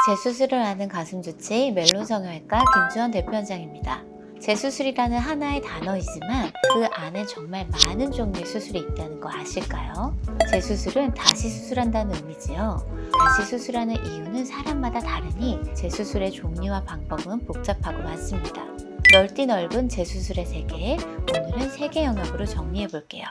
재수술을 하는 가슴주치 멜로성형외과 김주원 대표원장입니다. 재수술이라는 하나의 단어이지만 그 안에 정말 많은 종류의 수술이 있다는 거 아실까요? 재수술은 다시 수술한다는 의미지요. 다시 수술하는 이유는 사람마다 다르니 재수술의 종류와 방법은 복잡하고 많습니다. 넓디 넓은 재수술의 세계, 오늘은 3개 영역으로 정리해 볼게요.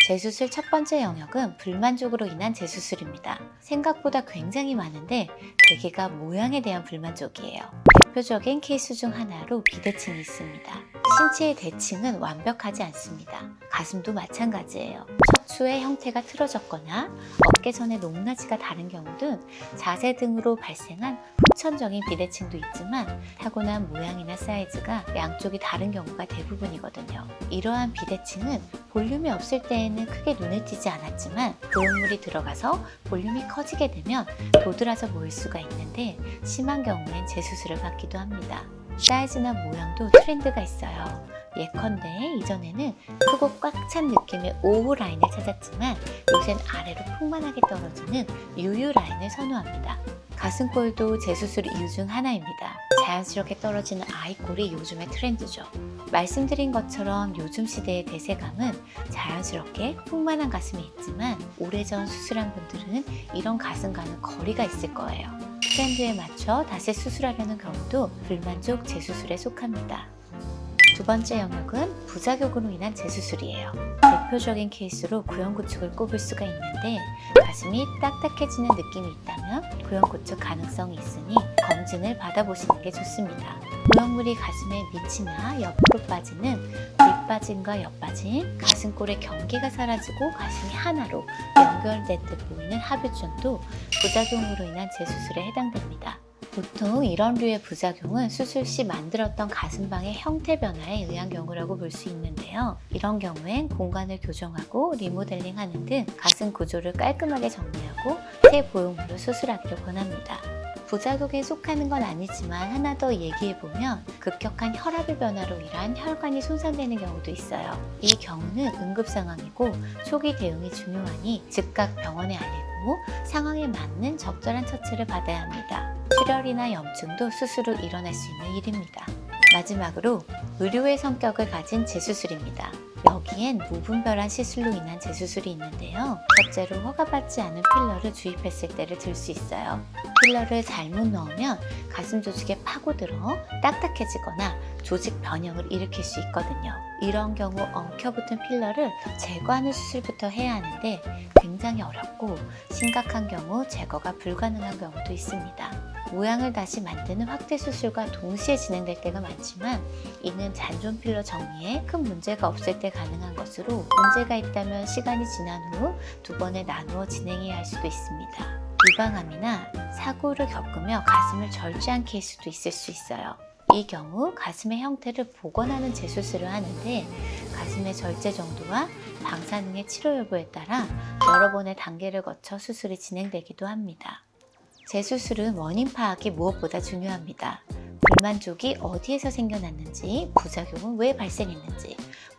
재수술 첫 번째 영역은 불만족으로 인한 재수술입니다. 생각보다 굉장히 많은데 대개가 모양에 대한 불만족이에요. 대표적인 케이스 중 하나로 비대칭이 있습니다. 신체의 대칭은 완벽하지 않습니다. 가슴도 마찬가지예요. 척추의 형태가 틀어졌거나 어깨선의 높낮이가 다른 경우 등 자세 등으로 발생한 후천적인 비대칭도 있지만 타고난 모양이나 사이즈가 양쪽이 다른 경우가 대부분이거든요. 이러한 비대칭은 볼륨이 없을 때에는 크게 눈에 띄지 않았지만 보형물이 들어가서 볼륨이 커지게 되면 도드라져 보일 수가 있는데 심한 경우엔 재수술을 받기도 합니다. 사이즈나 모양도 트렌드가 있어요. 예컨대 이전에는 크고 꽉 찬 느낌의 오후 라인을 찾았지만 요샌 아래로 풍만하게 떨어지는 유유 라인을 선호합니다. 가슴골도 재수술 이유 중 하나입니다. 자연스럽게 떨어지는 아이골이 요즘의 트렌드죠. 말씀드린 것처럼 요즘 시대의 대세감은 자연스럽게 풍만한 가슴이 있지만 오래전 수술한 분들은 이런 가슴과는 거리가 있을 거예요. 트렌드에 맞춰 다시 수술하려는 경우도 불만족 재수술에 속합니다. 두 번째 영역은 부작용으로 인한 재수술이에요. 대표적인 케이스로 구형구축을 꼽을 수가 있는데 가슴이 딱딱해지는 느낌이 있다면 구형구축 가능성이 있으니 검진을 받아보시는 게 좋습니다. 구형물이 가슴의 밑이나 옆으로 빠지는 밑빠짐과 옆빠짐, 가슴골의 경계가 사라지고 가슴이 하나로 연결된 듯 보이는 합유증도 부작용으로 인한 재수술에 해당됩니다. 보통 이런 류의 부작용은 수술 시 만들었던 가슴방의 형태 변화에 의한 경우라고 볼 수 있는데요. 이런 경우엔 공간을 교정하고 리모델링 하는 등 가슴 구조를 깔끔하게 정리하고 새 보형물로 수술하기를 권합니다. 부작용에 속하는 건 아니지만 하나 더 얘기해보면 급격한 혈압의 변화로 인한 혈관이 손상되는 경우도 있어요. 이 경우는 응급 상황이고 초기 대응이 중요하니 즉각 병원에 알리고 상황에 맞는 적절한 처치를 받아야 합니다. 출혈이나 염증도 수술 후 일어날 수 있는 일입니다. 마지막으로 의료의 성격을 가진 재수술입니다. 여기엔 무분별한 시술로 인한 재수술이 있는데요. 첫째로 허가받지 않은 필러를 주입했을 때를 들 수 있어요. 필러를 잘못 넣으면 가슴 조직에 파고들어 딱딱해지거나 조직 변형을 일으킬 수 있거든요. 이런 경우 엉켜붙은 필러를 제거하는 수술부터 해야 하는데 굉장히 어렵고 심각한 경우 제거가 불가능한 경우도 있습니다. 모양을 다시 만드는 확대 수술과 동시에 진행될 때가 많지만 이는 잔존 필러 정리에 큰 문제가 없을 때 가능한 것으로 문제가 있다면 시간이 지난 후 2번에 나누어 진행해야 할 수도 있습니다. 유방암이나 사고를 겪으며 가슴을 절제한 케이스도 있을 수 있어요. 이 경우 가슴의 형태를 복원하는 재수술을 하는데 가슴의 절제 정도와 방사능의 치료 여부에 따라 여러 번의 단계를 거쳐 수술이 진행되기도 합니다. 재수술은 원인 파악이 무엇보다 중요합니다. 불만족이 어디에서 생겨났는지, 부작용은 왜 발생했는지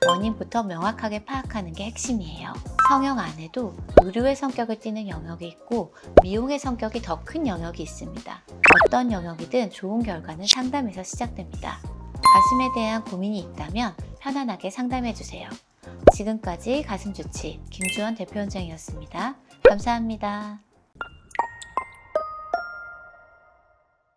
원인부터 명확하게 파악하는 게 핵심이에요. 성형 안에도 의료의 성격을 띠는 영역이 있고 미용의 성격이 더 큰 영역이 있습니다. 어떤 영역이든 좋은 결과는 상담에서 시작됩니다. 가슴에 대한 고민이 있다면 편안하게 상담해주세요. 지금까지 가슴주치 김주원 대표원장이었습니다. 감사합니다.